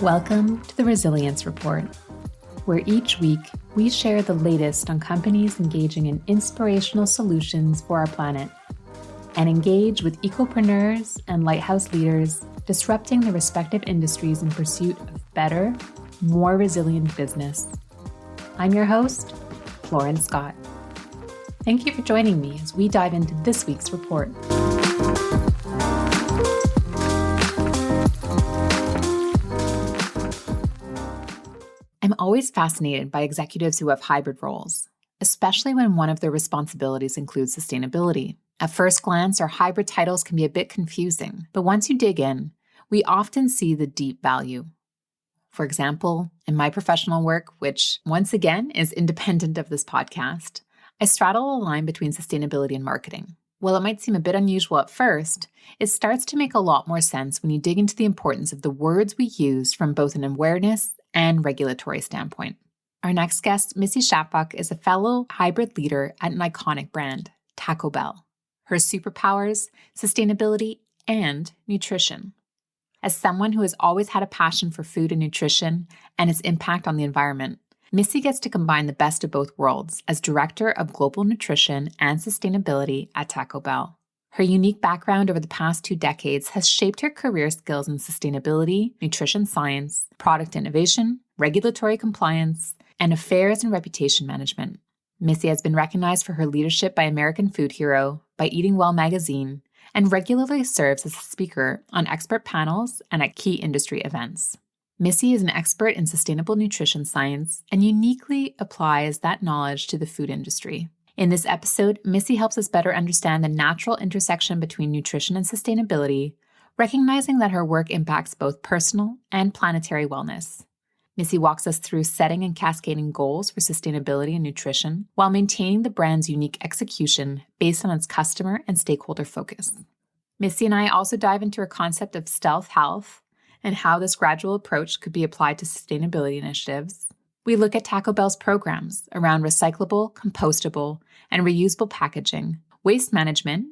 Welcome to the Resilience Report, where each week we share the latest on companies engaging in inspirational solutions for our planet and engage with ecopreneurs and lighthouse leaders disrupting their respective industries in pursuit of better, more resilient business. I'm your host, Lauren Scott. Thank you for joining me as we dive into this week's report. I'm always fascinated by executives who have hybrid roles, especially when one of their responsibilities includes sustainability. At first glance, our hybrid titles can be a bit confusing, but once you dig in, we often see the deep value. For example, in my professional work, which once again is independent of this podcast, I straddle a line between sustainability and marketing. While it might seem a bit unusual at first, it starts to make a lot more sense when you dig into the importance of the words we use from both an awareness and regulatory standpoint. Our next guest, Missy Schaaphok, is a fellow hybrid leader at an iconic brand, Taco Bell. Her superpowers, sustainability, and nutrition. As someone who has always had a passion for food and nutrition and its impact on the environment, Missy gets to combine the best of both worlds as Director of Global Nutrition and Sustainability at Taco Bell. Her unique background over the past 2 decades has shaped her career skills in sustainability, nutrition science, product innovation, regulatory compliance, and affairs and reputation management. Missy has been recognized for her leadership by American Food Hero, by EatingWell Magazine, and regularly serves as a speaker on expert panels and at key industry events. Missy is an expert in sustainable nutrition science and uniquely applies that knowledge to the food industry. In this episode, Missy helps us better understand the natural intersection between nutrition and sustainability, recognizing that her work impacts both personal and planetary wellness. Missy walks us through setting and cascading goals for sustainability and nutrition while maintaining the brand's unique execution based on its customer and stakeholder focus. Missy and I also dive into her concept of stealth health and how this gradual approach could be applied to sustainability initiatives. We look at Taco Bell's programs around recyclable, compostable, and reusable packaging, waste management,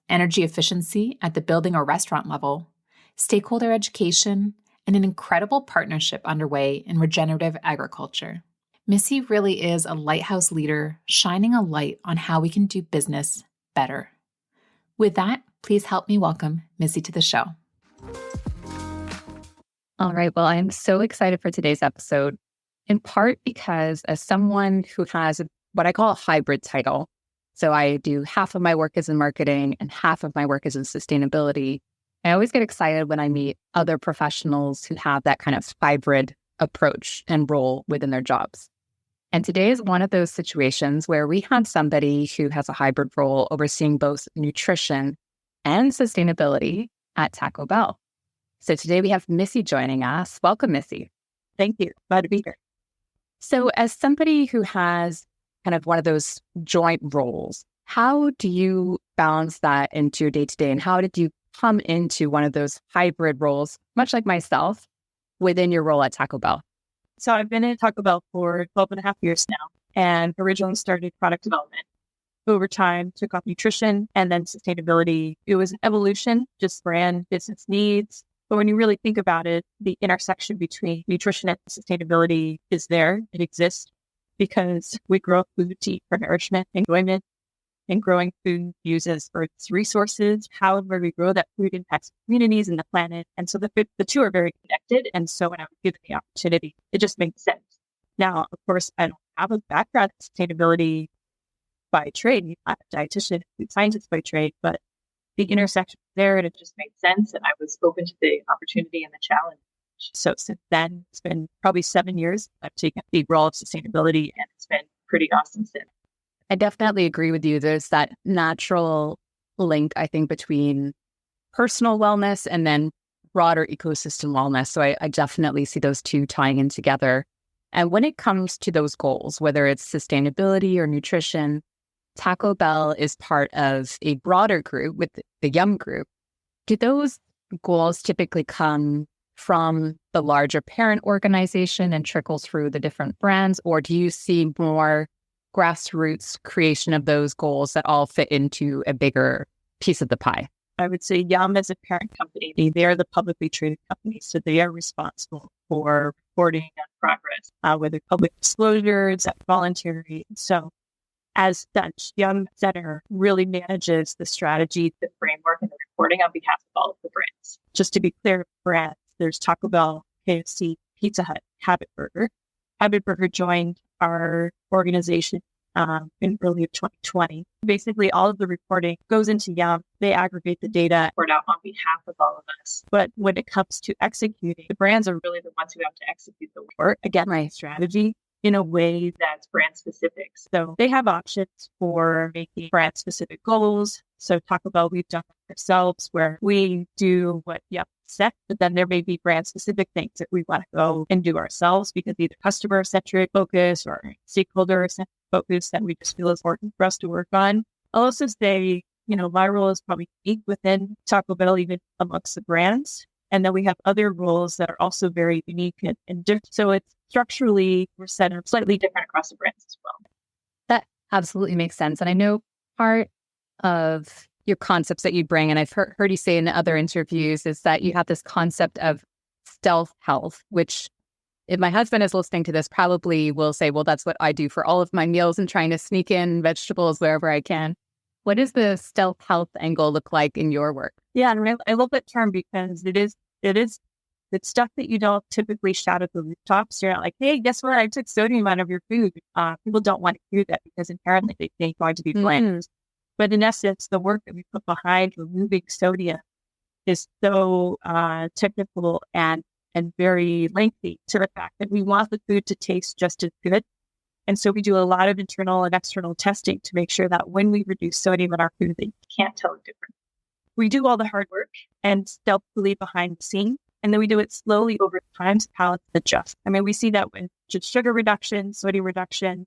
energy efficiency at the building or restaurant level, stakeholder education, and an incredible partnership underway in regenerative agriculture. Missy really is a lighthouse leader, shining a light on how we can do business better. With that, please help me welcome Missy to the show. All right. Well, I'm so excited for today's episode, in part because as someone who has what I call a hybrid title, so I do half of my work is in marketing and half of my work is in sustainability. I always get excited when I meet other professionals who have that kind of hybrid approach and role within their jobs. And today is one of those situations where we have somebody who has a hybrid role overseeing both nutrition and sustainability at Taco Bell. So today we have Missy joining us. Welcome, Missy. Thank you. Glad to be here. So as somebody who has kind of one of those joint roles, how do you balance that into your day-to-day? And how did you come into one of those hybrid roles, much like myself, within your role at Taco Bell? So I've been at Taco Bell for 12 and a half years now, and originally started product development. Over time, took on nutrition and then sustainability. It was an evolution, just brand business needs. But when you really think about it, the intersection between nutrition and sustainability is there. It exists because we grow food to eat for nourishment and enjoyment, and growing food uses Earth's resources. However, we grow that food impacts communities and the planet. And so the two are very connected. And so when I was given the opportunity, it just makes sense. Now, of course, I don't have a background in sustainability by trade. I'm a dietitian, food scientist by trade, but the intersection was there and it just made sense. And I was open to the opportunity and the challenge. So since then, it's been probably 7 years. I've taken the role of sustainability and it's been pretty awesome since. I definitely agree with you. There's that natural link, I think, between personal wellness and then broader ecosystem wellness. So I definitely see those two tying in together. And when it comes to those goals, whether it's sustainability or nutrition, Taco Bell is part of a broader group with the Yum Group. Do those goals typically come from the larger parent organization and trickle through the different brands? Or do you see more grassroots creation of those goals that all fit into a bigger piece of the pie? I would say Yum as a parent company, they are the publicly traded company. So they are responsible for reporting on progress, whether public disclosures, voluntary. So as such, Yum Center really manages the strategy, the framework, and the reporting on behalf of all of the brands. Just to be clear, brands, there's Taco Bell, KFC, Pizza Hut, Habit Burger. Habit Burger joined our organization in early of 2020. Basically, all of the reporting goes into Yum. They aggregate the data, report out on behalf of all of us. But when it comes to executing, the brands are really the ones who have to execute the work. Again, right, strategy in a way that's brand specific. So they have options for making brand specific goals. So Taco Bell, we've done ourselves where we do what Yum set, but then there may be brand specific things that we want to go and do ourselves because either customer centric focus or stakeholder centric focus that we just feel is important for us to work on. I'll also say, my role is probably unique within Taco Bell, even amongst the brands. And then we have other roles that are also very unique and different. So it's structurally, we're set up slightly different across the brands as well. That absolutely makes sense. And I know part of your concepts that you bring, and I've heard you say in other interviews, is that you have this concept of stealth health, which if my husband is listening to this, probably will say, well, that's what I do for all of my meals and trying to sneak in vegetables wherever I can. What does the stealth health angle look like in your work? Yeah, and I love that term because it's stuff that you don't typically shout at the rooftops. You're not like, hey, guess what? I took sodium out of your food. People don't want to hear that because inherently they think it's going to be bland. But in essence, the work that we put behind removing sodium is so technical and very lengthy to the fact that we want the food to taste just as good. And so we do a lot of internal and external testing to make sure that when we reduce sodium in our food, that you can't tell the difference. We do all the hard work and stealthily behind the scenes, and then we do it slowly over time so palates adjust. I mean, we see that with just sugar reduction, sodium reduction.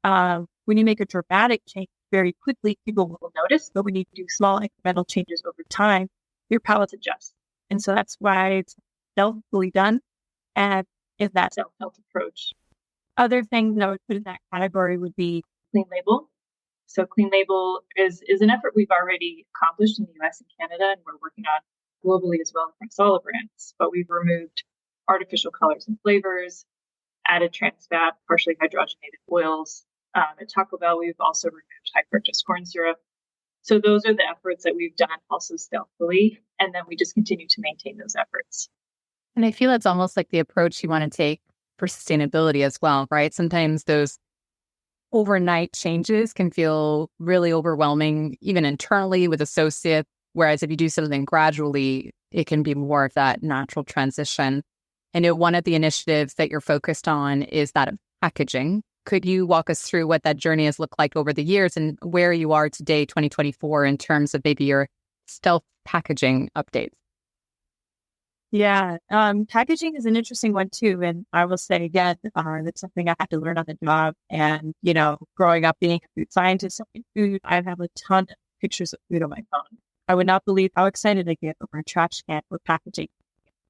When you make a dramatic change very quickly, people will notice, but when you do small incremental changes over time, your palates adjust. And so that's why it's stealthily done, and is that self-health approach. Other things that I would put in that category would be clean label. So clean label is an effort we've already accomplished in the US and Canada, and we're working on globally as well across all the brands. But we've removed artificial colors and flavors, added trans fat, partially hydrogenated oils. At Taco Bell, we've also removed high fructose corn syrup. So those are the efforts that we've done also stealthily, and then we just continue to maintain those efforts. And I feel it's almost like the approach you want to take for sustainability as well, right? Sometimes those overnight changes can feel really overwhelming, even internally with associates. Whereas if you do something gradually, it can be more of that natural transition. I know one of the initiatives that you're focused on is that of packaging. Could you walk us through what that journey has looked like over the years and where you are today, 2024, in terms of maybe your stealth packaging updates? Yeah, packaging is an interesting one too. And I will say again, that's something I had to learn on the job. And, growing up being a food scientist, food, I have a ton of pictures of food on my phone. I would not believe how excited I get over a trash can for packaging.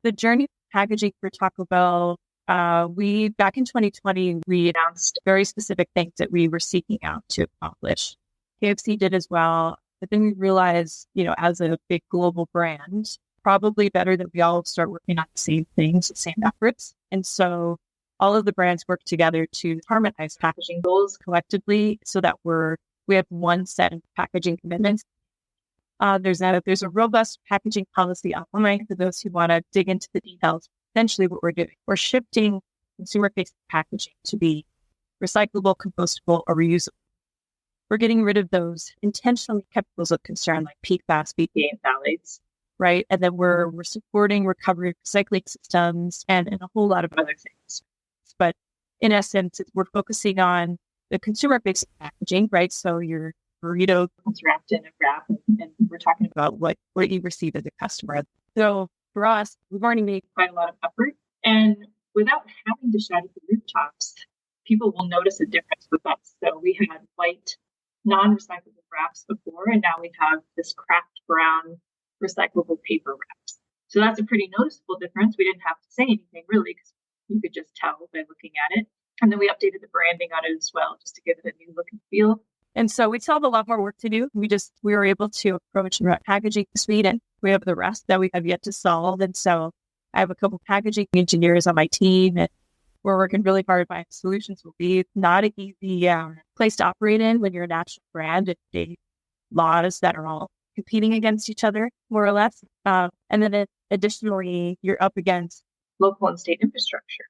The journey of packaging for Taco Bell, back in 2020, we announced very specific things that we were seeking out to accomplish. KFC did as well. But then we realized, as a big global brand, probably better that we all start working on the same things, the same efforts. And so all of the brands work together to harmonize packaging goals collectively so that we have one set of packaging commitments. There's a robust packaging policy outline for those who want to dig into the details. Essentially what we're doing, we're shifting consumer-facing packaging to be recyclable, compostable, or reusable. We're getting rid of those intentionally chemicals of concern like PFAS, BPA, and phthalates. Right. And then we're supporting recovery recycling systems and a whole lot of other things. But in essence, we're focusing on the consumer-based packaging, right? So your burrito is wrapped in a wrap, and we're talking about what you receive as a customer. So for us, we've already made quite a lot of effort. And without having to shout at the rooftops, people will notice a difference with us. So we had white, non-recyclable wraps before, and now we have this cracked brown recyclable paper wraps. So that's a pretty noticeable difference. We didn't have to say anything really because you could just tell by looking at it. And then we updated the branding on it as well, just to give it a new look and feel. And so we still have a lot more work to do. We were able to approach the packaging suite, and we have the rest that we have yet to solve. And so I have a couple packaging engineers on my team, and we're working really hard finding solutions. Will be not an easy place to operate in when you're a national brand and they laws that are all competing against each other, more or less. And then additionally, you're up against local and state infrastructure,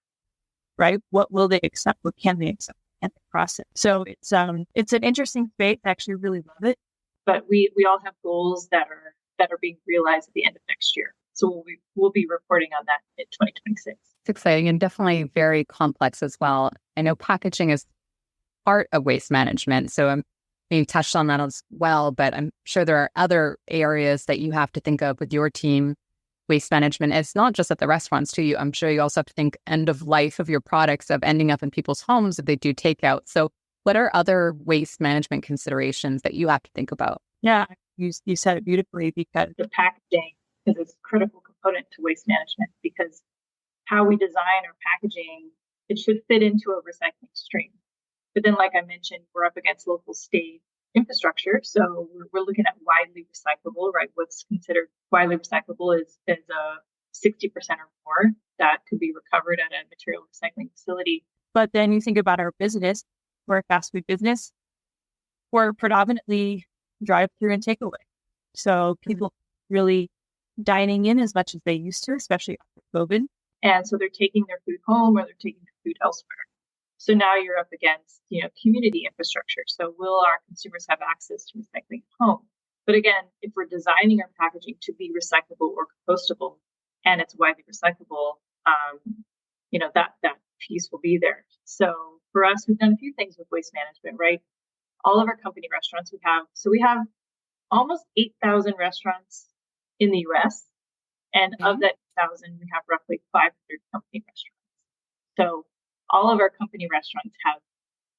right? What will they accept? What can they accept? And the process. So it's an interesting space. I actually really love it. But we all have goals that are being realized at the end of next year. So we'll be reporting on that in 2026. It's exciting and definitely very complex as well. I know packaging is part of waste management. So you touched on that as well, but I'm sure there are other areas that you have to think of with your team. Waste management, it's not just at the restaurants too. I'm sure you also have to think end of life of your products, of ending up in people's homes if they do takeout. So what are other waste management considerations that you have to think about? Yeah, you said it beautifully, because the packaging is a critical component to waste management, because how we design our packaging, it should fit into a recycling stream. But then, like I mentioned, we're up against local state infrastructure. So we're looking at widely recyclable, right? What's considered widely recyclable is 60% or more that could be recovered at a material recycling facility. But then you think about our business, we're a fast food business. We're predominantly drive-through and takeaway. So people really dining in as much as they used to, especially after COVID. And so they're taking their food home or they're taking their food elsewhere. So now you're up against, community infrastructure. So will our consumers have access to recycling at home? But again, if we're designing our packaging to be recyclable or compostable, and it's widely recyclable, that piece will be there. So for us, we've done a few things with waste management, right? All of our company restaurants we have almost 8,000 restaurants in the US. And of that 8,000, we have roughly 500 company restaurants. So all of our company restaurants have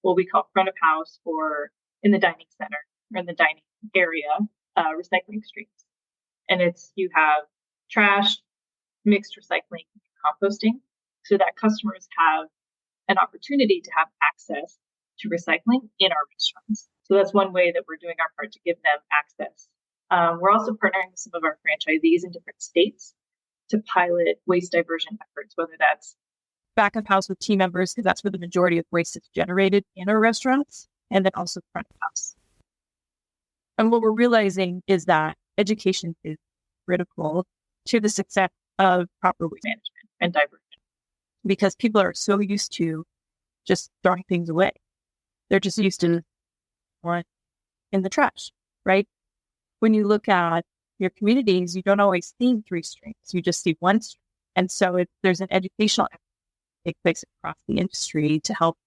what we call front of house, or in the dining center or in the dining area, recycling streams. And you have trash, mixed recycling, composting, so that customers have an opportunity to have access to recycling in our restaurants. So that's one way that we're doing our part to give them access. We're also partnering with some of our franchisees in different states to pilot waste diversion efforts, whether that's back of house with team members, because that's where the majority of waste is generated in our restaurants, and then also front of house. And what we're realizing is that education is critical to the success of proper waste management and diversion, because people are so used to just throwing things away. They're just used to one in the trash, right? When you look at your communities, you don't always see 3 streams. You just see 1 stream. And so there's an educational effort take place across the industry to help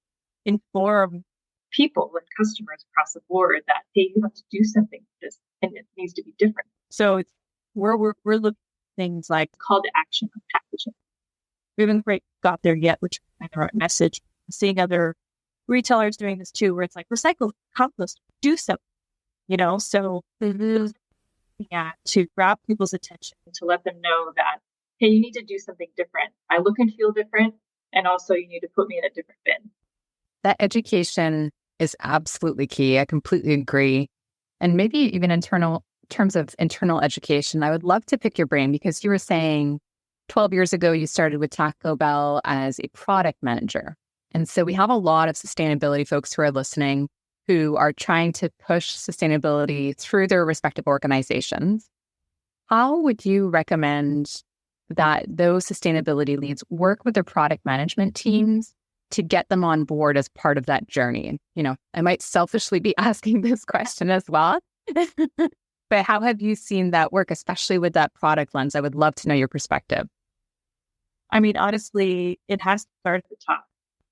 inform people and customers across the board that, hey, you have to do something with this and it needs to be different. So it's we're looking at things like call to action on packaging. We haven't quite got there yet, which is the right message. Seeing other retailers doing this too, where it's like recycle, compost, do something, so to grab people's attention, to let them know that, hey, you need to do something different. I look and feel different. And also you need to put me in a different bin. That education is absolutely key. I completely agree. And maybe even in terms of internal education, I would love to pick your brain, because you were saying 12 years ago, you started with Taco Bell as a product manager. And so we have a lot of sustainability folks who are listening who are trying to push sustainability through their respective organizations. How would you recommend that those sustainability leads work with their product management teams to get them on board as part of that journey? I might selfishly be asking this question as well, but how have you seen that work, especially with that product lens? I would love to know your perspective. I mean, honestly, it has to start at the top.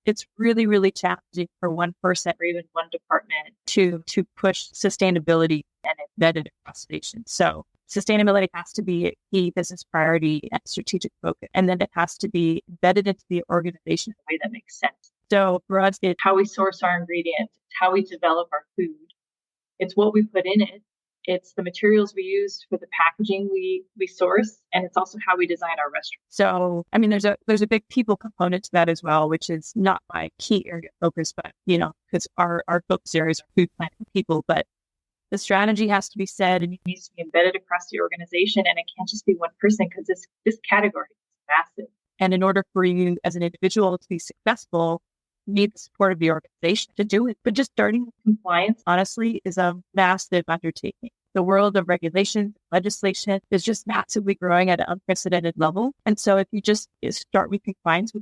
It's really, really challenging for one person or even one department to push sustainability and embed it across stations. So sustainability has to be a key business priority and strategic focus. And then it has to be embedded into the organization in a way that makes sense. So for us, it's how we source our ingredients, it's how we develop our food. It's what we put in it, It's the materials we use for the packaging we source, and it's also how we design our restaurant. So, I mean, there's a big people component to that as well, which is not my key area of focus, but, because our focus areas are food, planet, and people, but the strategy has to be set and it needs to be embedded across the organization, and it can't just be one person because this category is massive. And in order for you as an individual to be successful, you need the support of the organization to do it. But just starting with compliance, honestly, is a massive undertaking. The world of regulation, legislation is just massively growing at an unprecedented level. And so if you just start with compliance,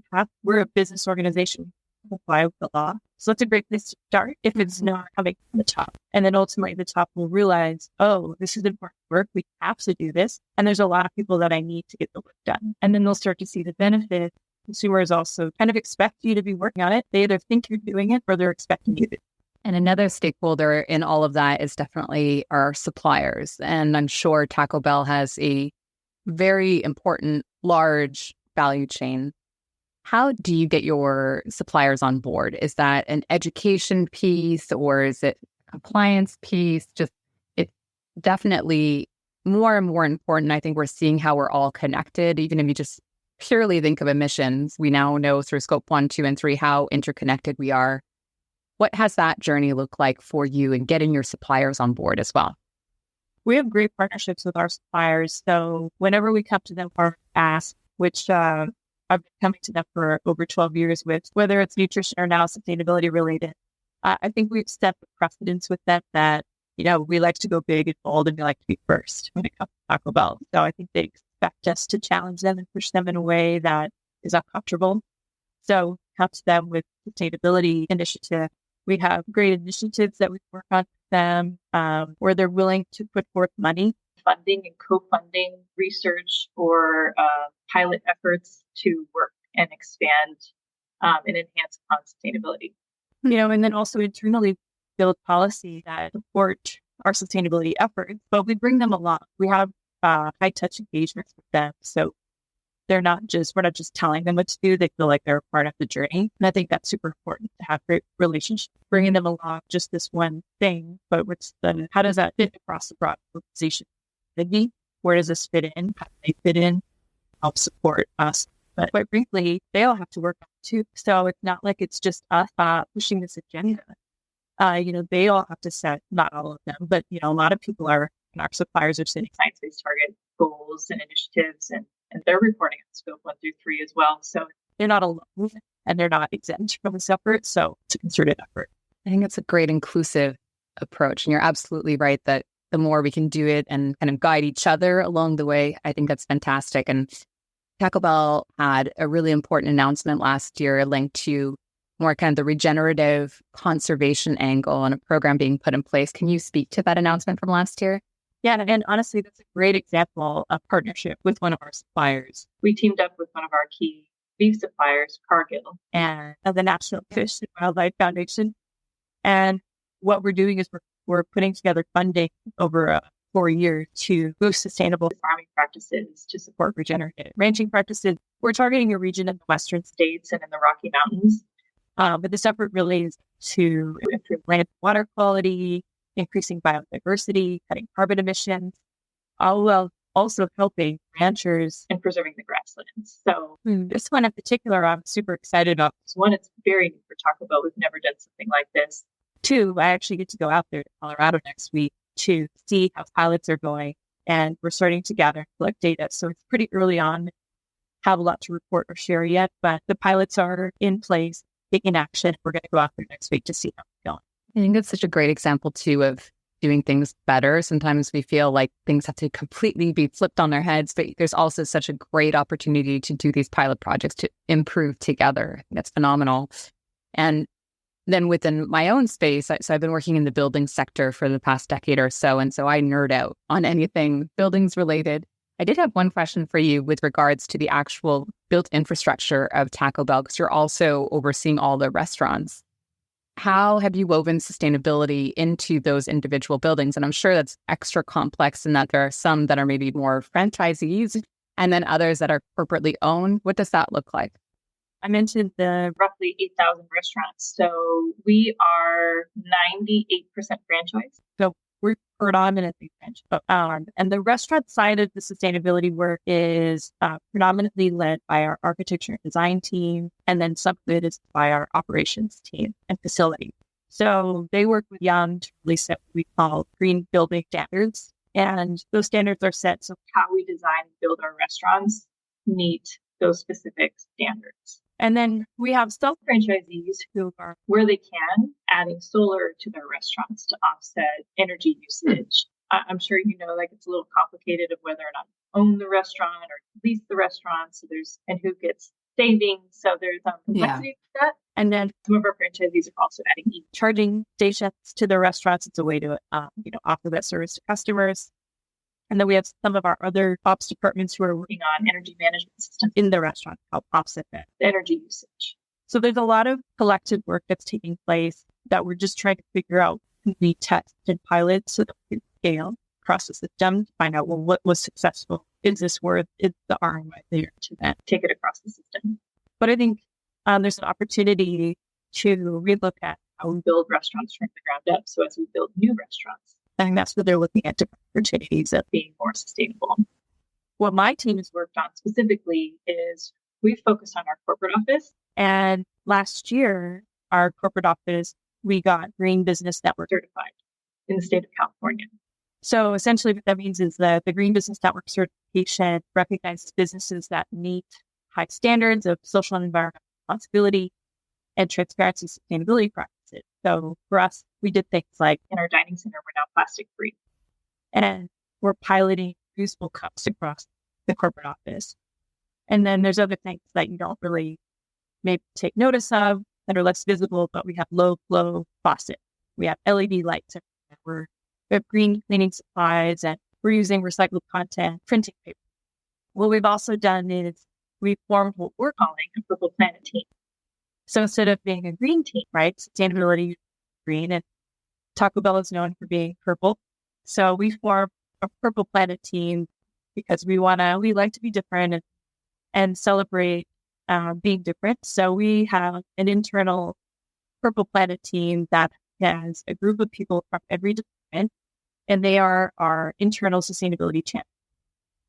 we're a business organization. Comply with the law. So that's a great place to start if it's not coming from the top. And then ultimately the top will realize, oh, this is important work. We have to do this. And there's a lot of people that I need to get the work done. And then they'll start to see the benefit. Consumers also kind of expect you to be working on it. They either think you're doing it or they're expecting you to. And another stakeholder in all of that is definitely our suppliers. And I'm sure Taco Bell has a very important, large value chain. How do you get your suppliers on board? Is that an education piece or is it a compliance piece? Just, it's definitely more and more important. I think we're seeing how we're all connected. Even if you just purely think of emissions, we now know through scope 1, 2, and 3 how interconnected we are. What has that journey looked like for you in getting your suppliers on board as well? We have great partnerships with our suppliers. So whenever we come to them for ask, which I've been coming to them for over 12 years with, whether it's nutrition or now sustainability related, I think we've set the precedence with them that, we like to go big and bold and we like to be first when it comes to Taco Bell. So I think they expect us to challenge them and push them in a way that is uncomfortable. So come to them with sustainability initiative. We have great initiatives that we work on with them where they're willing to put forth money, funding and co-funding research or pilot efforts to work and expand and enhance upon sustainability. And then also internally build policy that support our sustainability efforts, but we bring them along. We have high touch engagements with them. So we're not just telling them what to do. They feel like they're a part of the journey. And I think that's super important to have great relationships, bringing them along just this one thing, but how does that fit across the broad organization? Where does this fit in? How do they fit in? Help support us. But quite frankly, they all have to work on it too. So it's not like it's just us pushing this agenda. They all have to set, not all of them, but, a lot of people and our suppliers are setting science-based target goals and initiatives, and they're reporting on scope 1 through 3 as well. So they're not alone and they're not exempt from this effort. So it's a concerted effort. I think it's a great inclusive approach. And you're absolutely right that the more we can do it and kind of guide each other along the way, I think that's fantastic. And Taco Bell had a really important announcement last year linked to more kind of the regenerative conservation angle and a program being put in place. Can you speak to that announcement from last year? Yeah, and honestly, that's a great example of partnership with one of our suppliers. We teamed up with one of our key beef suppliers, Cargill, and the National Fish and Wildlife Foundation. And what we're doing is we're putting together funding over 4 years to boost sustainable farming practices to support regenerative ranching practices. We're targeting a region in the western states and in the Rocky Mountains. But this effort really is to improve land and water quality, increasing biodiversity, cutting carbon emissions, all while also helping ranchers and preserving the grasslands. So this one in particular, I'm super excited about. One, it's very new for Taco Bell. We've never done something like this. 2, I actually get to go out there to Colorado next week to see how pilots are going. And we're starting to gather and collect data. So it's pretty early on, have a lot to report or share yet, but the pilots are in place, taking action. We're going to go out there next week to see how it's going. I think that's such a great example, too, of doing things better. Sometimes we feel like things have to completely be flipped on their heads, but there's also such a great opportunity to do these pilot projects to improve together. That's phenomenal. And then within my own space, so I've been working in the building sector for the past decade or so, and so I nerd out on anything buildings related. I did have one question for you with regards to the actual built infrastructure of Taco Bell, because you're also overseeing all the restaurants. How have you woven sustainability into those individual buildings? And I'm sure that's extra complex in that there are some that are maybe more franchisees and then others that are corporately owned. What does that look like? I mentioned the roughly 8,000 restaurants. So we are 98% franchise. So we're predominantly French. And the restaurant side of the sustainability work is predominantly led by our architecture and design team, and then some of it is by our operations team and facility. So they work with Young to really set what we call green building standards. And those standards are set so how we design and build our restaurants meet those specific standards. And then we have some franchisees who are, where they can, adding solar to their restaurants to offset energy usage. I'm sure you know, like it's a little complicated of whether or not you own the restaurant or lease the restaurant. So and who gets savings. So there's complexity to that. And then some of our franchisees are also adding charging stations to their restaurants. It's a way to, offer that service to customers. And then we have some of our other ops departments who are working on energy management systems in the restaurant to help offset that energy usage. So there's a lot of collective work that's taking place that we're just trying to figure out. We test and pilot so that we can scale across the system to find out, well, what was successful? Is this worth, is the ROI there to then take it across the system? But I think there's an opportunity to relook at how we build restaurants from the ground up. So as we build new restaurants, I think that's what they're looking at, different opportunities of being more sustainable. What my team has worked on specifically is we focus on our corporate office. And last year, our corporate office, we got Green Business Network certified in the state of California. So essentially what that means is that the Green Business Network certification recognizes businesses that meet high standards of social and environmental responsibility and transparency sustainability practices. So for us, we did things like in our dining center, we're now plastic free. And we're piloting reusable cups across the corporate office. And then there's other things that you don't really maybe take notice of that are less visible, but we have low flow faucet. We have LED lights. We have green cleaning supplies, and we're using recycled content, printing paper. What we've also done is we've formed what we're calling a Purple Planet team. So instead of being a green team, right, sustainability green, and Taco Bell is known for being purple. So we formed a Purple Planet team because we like to be different and celebrate being different. So we have an internal Purple Planet team that has a group of people from every department, and they are our internal sustainability champions.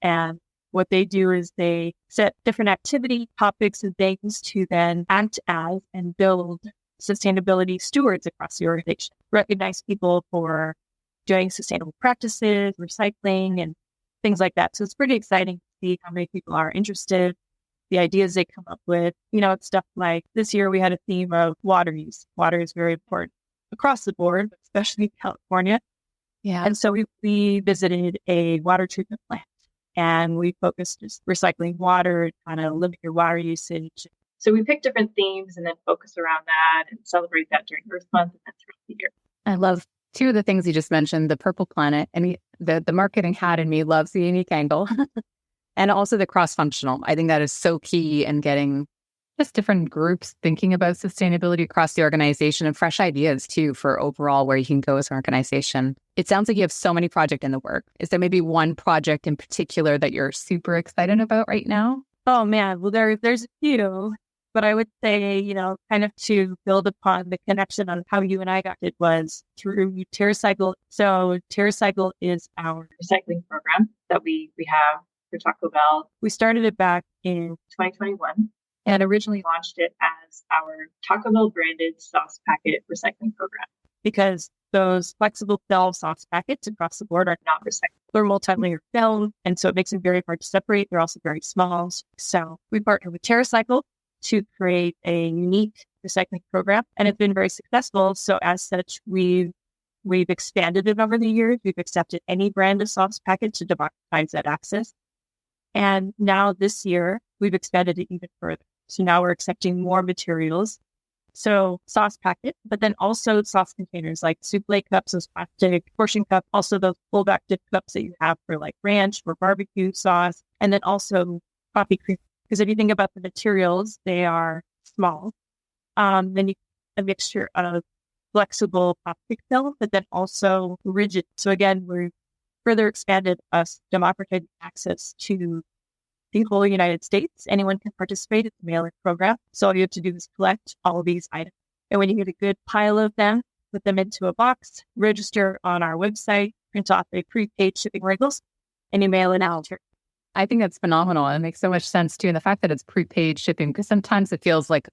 And what they do is they set different activity topics and things to then act as and build sustainability stewards across the organization. Recognize people for doing sustainable practices, recycling, and things like that. So it's pretty exciting to see how many people are interested, the ideas they come up with. It's stuff like this year we had a theme of water use. Water is very important across the board, but especially in California. Yeah. And so we visited a water treatment plant. And we focused just recycling water, kind of limit your water usage. So we pick different themes and then focus around that and celebrate that during Earth Month and then throughout the year. I love two of the things you just mentioned, the Purple Planet, and the marketing hat in me loves the unique angle and also the cross-functional. I think that is so key in getting just different groups thinking about sustainability across the organization and fresh ideas too for overall where you can go as an organization. It sounds like you have so many projects in the work. Is there maybe one project in particular that you're super excited about right now? Oh man, well there's a few, but I would say, kind of to build upon the connection on how you and I got it was through TerraCycle. So TerraCycle is our recycling program that we have for Taco Bell. We started it back in 2021. And originally launched it as our Taco Bell branded sauce packet recycling program because those flexible film sauce packets across the board are not recyclable. They're multi-layer film, and so it makes them very hard to separate. They're also very small. So we partnered with TerraCycle to create a unique recycling program, and it's been very successful. So as such, we've expanded it over the years. We've accepted any brand of sauce packet to democratize that access. And now this year, we've expanded it even further. So now we're accepting more materials. So sauce packet, but then also sauce containers like souffle cups, those plastic portion cup, also those pullback dip cups that you have for like ranch or barbecue sauce, and then also coffee cream. Because if you think about the materials, they are small. Then you a mixture of flexible plastic film, but then also rigid. So again, we've further expanded us democratizing access to the whole United States. Anyone can participate. It's a mailing program. So all you have to do is collect all of these items. And when you get a good pile of them, put them into a box, register on our website, print off a prepaid shipping labels, and you mail it out. I think that's phenomenal. It makes so much sense too. And the fact that it's prepaid shipping, because sometimes it feels like,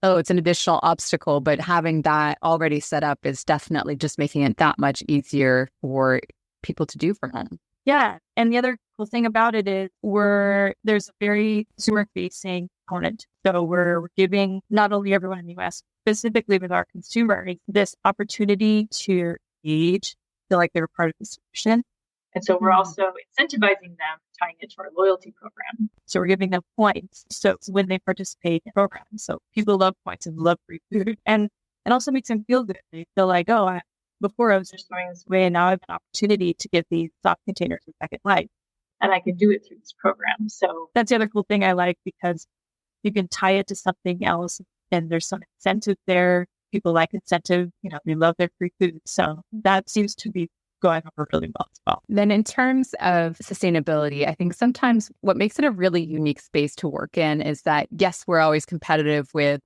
oh, it's an additional obstacle, but having that already set up is definitely just making it that much easier for people to do from home. Yeah. And the other cool thing about it is there's a very consumer-facing component. So we're giving not only everyone in the US, specifically with our consumers, this opportunity to engage, feel like they're a part of the solution. And so we're also incentivizing them, tying it to our loyalty program. So we're giving them points. So when they participate in programs, so people love points and love free food. And it also makes them feel good. They feel like, before I was just throwing this away, and now I have an opportunity to give these soft containers a second life. And I can do it through this program. So that's the other cool thing I like, because you can tie it to something else and there's some incentive there. People like incentive, they love their free food. So that seems to be going over really well as well. Then in terms of sustainability, I think sometimes what makes it a really unique space to work in is that, yes, we're always competitive with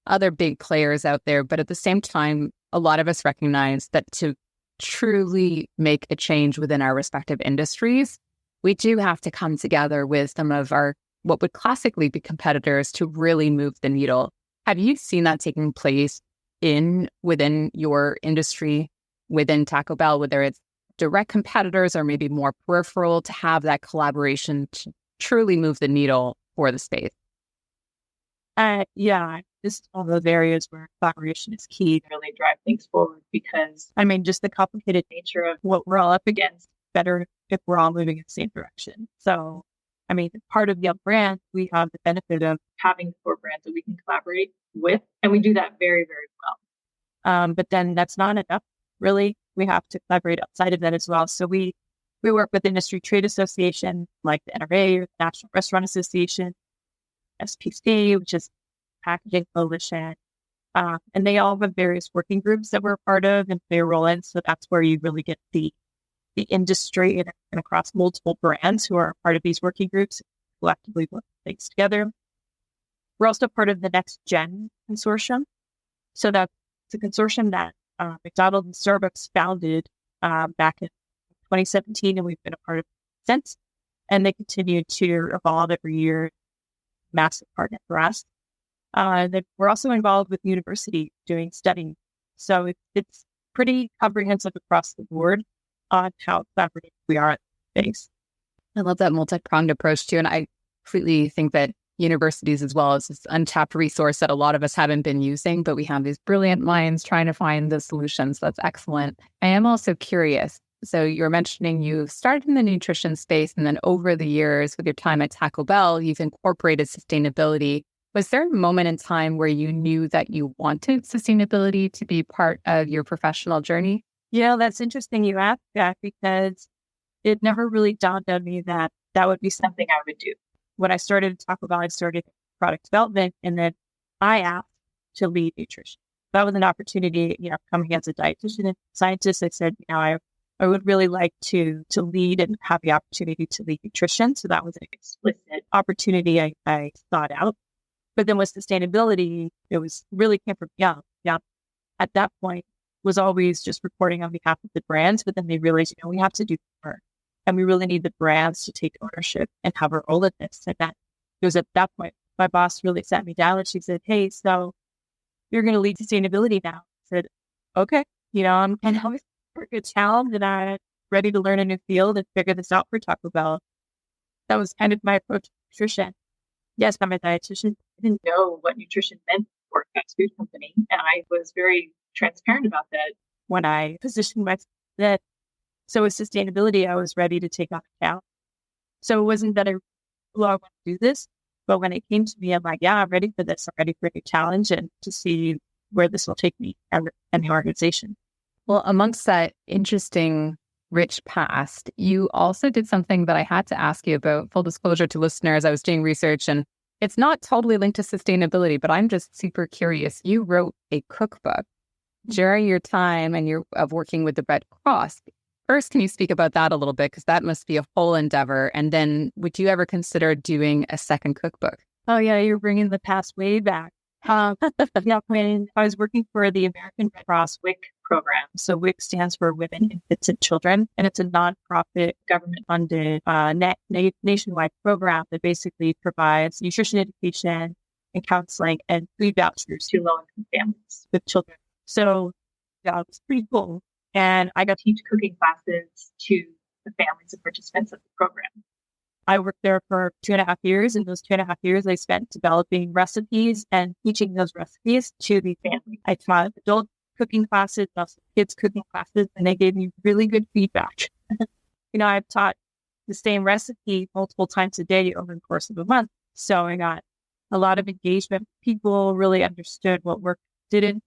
other big players out there, but at the same time, a lot of us recognize that to truly make a change within our respective industries, we do have to come together with some of our, what would classically be competitors, to really move the needle. Have you seen that taking place within your industry, within Taco Bell, whether it's direct competitors or maybe more peripheral, to have that collaboration to truly move the needle for the space? Yeah, this is one of those areas where collaboration is key to really drive things forward, because, just the complicated nature of what we're all up against, better if we're all moving in the same direction. So, part of Yelp brand, we have the benefit of having 4 brands that we can collaborate with, and we do that very, very well. But then that's not enough. Really, we have to collaborate outside of that as well. So we work with industry trade associations like the NRA or the National Restaurant Association, SPC, which is Packaging Coalition. And they all have various working groups that we're a part of and play a role in. So that's where you really get the industry and across multiple brands who are part of these working groups, collectively work things together. We're also part of the Next Gen Consortium. So that's a consortium that McDonald's and Starbucks founded back in 2017, and we've been a part of it since. And they continue to evolve every year. Massive partner for us. That we're also involved with university doing studying. So it's pretty comprehensive across the board on how collaborative we are at the space. I love that multi-pronged approach too. And I completely think that universities as well is this untapped resource that a lot of us haven't been using, but we have these brilliant minds trying to find the solutions. That's excellent. I am also curious. So you were mentioning you started in the nutrition space, and then over the years with your time at Taco Bell, you've incorporated sustainability. Was there a moment in time where you knew that you wanted sustainability to be part of your professional journey? Yeah, that's interesting you asked that, because it never really dawned on me that that would be something I would do. When I started at Taco Bell, I started product development, and then I asked to lead nutrition. That was an opportunity, coming as a dietitian and scientist. I said, I would really like to lead and have the opportunity to lead nutrition. So that was an explicit opportunity I sought out. But then with sustainability, it was really came from Yelp. Yelp at that point was always just reporting on behalf of the brands, but then they realized, we have to do more. And we really need the brands to take ownership and have a role in this. And that it was at that point, my boss really sat me down and she said, hey, so you're going to lead sustainability now. I said, okay, I'm kind of always for a good challenge, and I'm ready to learn a new field and figure this out for Taco Bell. That was kind of my approach to nutrition. Yes, I'm a dietitian. I didn't know what nutrition meant for a fast food company, and I was very transparent about that when I positioned myself. That so with sustainability, I was ready to take on a challenge. So it wasn't that I want to do this, but when it came to me, I'm like, yeah, I'm ready for this. I'm ready for a challenge and to see where this will take me and the organization. Well, amongst that interesting, rich past, you also did something that I had to ask you about. Full disclosure to listeners, I was doing research, and it's not totally linked to sustainability, but I'm just super curious. You wrote a cookbook during your time of working with the Red Cross. First, can you speak about that a little bit? Because that must be a whole endeavor. And then would you ever consider doing a second cookbook? Oh, yeah, you're bringing the past way back. When I was working for the American Red Cross WIC program. So WIC stands for Women, Infants, and Children, and it's a nonprofit, government-funded, nationwide program that basically provides nutrition education and counseling and food vouchers to low-income families with children. So that was pretty cool. And I got to teach cooking classes to the families and participants of the program. I worked there for 2.5 years. In those 2.5 years, I spent developing recipes and teaching those recipes to the family. I taught adult cooking classes, also kids cooking classes, and they gave me really good feedback. I've taught the same recipe multiple times a day over the course of a month. So I got a lot of engagement. People really understood what worked, didn't.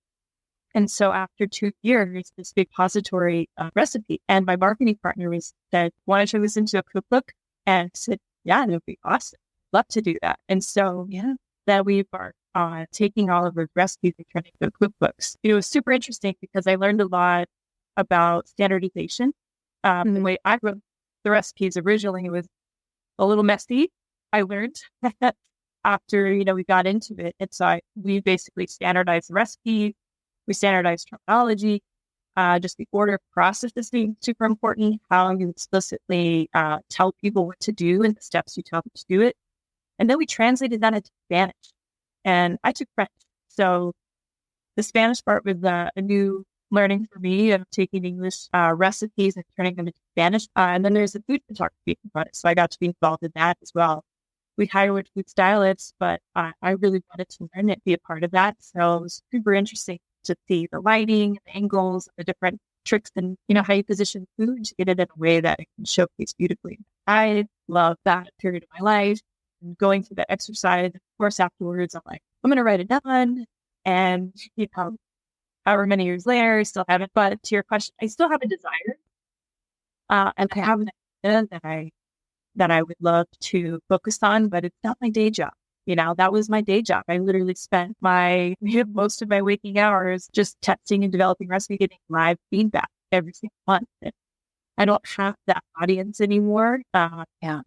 And so after 2 years, this big repository recipe, and my marketing partner said, why don't you listen to a cookbook? And I said, yeah, it would be awesome. Love to do that. And so that we embarked on taking all of those recipes and turning into cookbooks. It was super interesting because I learned a lot about standardization. The way I wrote the recipes originally was a little messy. I learned after, we got into it. And so we basically standardized the recipes. We standardized terminology. Just the order of process is super important. How you explicitly tell people what to do and the steps you tell them to do it. And then we translated that into Spanish. And I took French. So the Spanish part was a new learning for me of taking English recipes and turning them into Spanish. And then there's a food photography component. So I got to be involved in that as well. We hired food stylists, but I really wanted to learn it, be a part of that. So it was super interesting to see the lighting, the angles, the different tricks, and how you position food to get it in a way that it can showcase beautifully. I love that period of my life. And going through that exercise, of course, afterwards, I'm like, I'm going to write it down. And however many years later, I still haven't. But to your question, I still have a desire, and I have an idea that I would love to focus on, but it's not my day job. That was my day job. I literally spent most of my waking hours just testing and developing recipes, getting live feedback every single month. And I don't have that audience anymore. I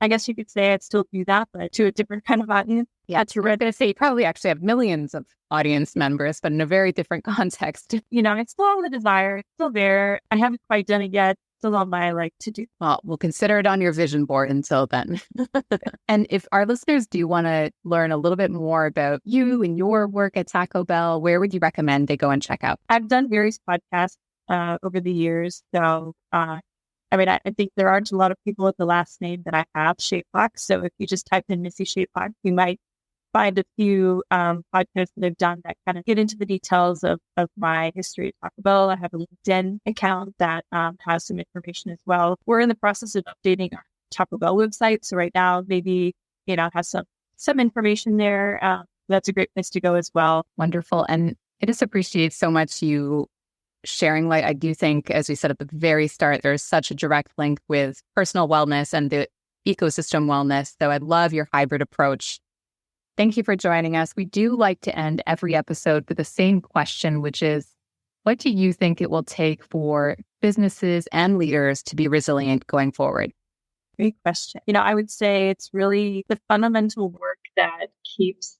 guess you could say I'd still do that, but to a different kind of audience. Yeah, I was going to say you probably actually have millions of audience members, but in a very different context. It's still on the desire. It's still there. I haven't quite done it yet. Still on my to-do. Well, we'll consider it on your vision board until then. And if our listeners do want to learn a little bit more about you and your work at Taco Bell, where would you recommend they go and check out? I've done various podcasts over the years. So, I think there aren't a lot of people with the last name that I have, Schaaphok. So if you just type in Missy Schaaphok, you might find a few podcasts that I've done that kind of get into the details of my history at Taco Bell. I have a LinkedIn account that has some information as well. We're in the process of updating our Taco Bell website. So right now, maybe, has some information there. That's a great place to go as well. Wonderful. And I just appreciate so much you sharing. I do think, as we said at the very start, there's such a direct link with personal wellness and the ecosystem wellness. So I love your hybrid approach. Thank you for joining us. We do like to end every episode with the same question, which is, what do you think it will take for businesses and leaders to be resilient going forward? Great question. I would say it's really the fundamental work that keeps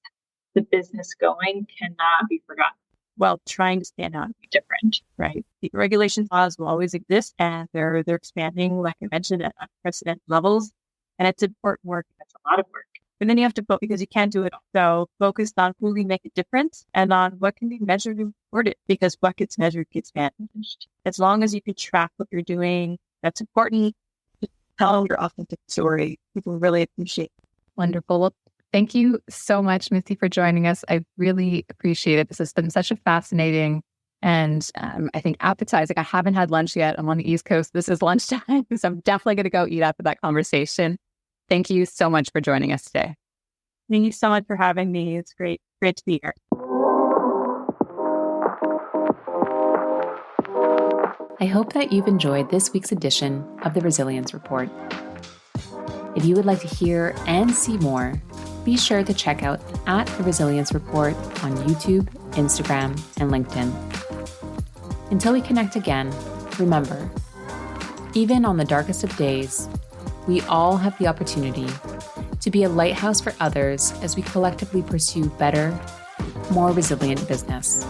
the business going cannot be forgotten while trying to stand out and be different, right? The regulations, laws will always exist, and they're expanding, like I mentioned, at unprecedented levels. And it's important work. It's a lot of work. And then you have to focus because you can't do it all. So focused on who can make a difference and on what can be measured and reported, because what gets measured gets managed. As long as you can track what you're doing, that's important. Just tell your authentic story. People really appreciate it. Wonderful. Well, thank you so much, Missy, for joining us. I really appreciate it. This has been such a fascinating and I think appetizing. I haven't had lunch yet. I'm on the East Coast. This is lunchtime, so I'm definitely going to go eat after that conversation. Thank you so much for joining us today. Thank you so much for having me. It's great to be here. I hope that you've enjoyed this week's edition of the Resilience Report. If you would like to hear and see more, be sure to check out @The Resilience Report on YouTube, Instagram, and LinkedIn. Until we connect again, remember, even on the darkest of days, we all have the opportunity to be a lighthouse for others as we collectively pursue better, more resilient business.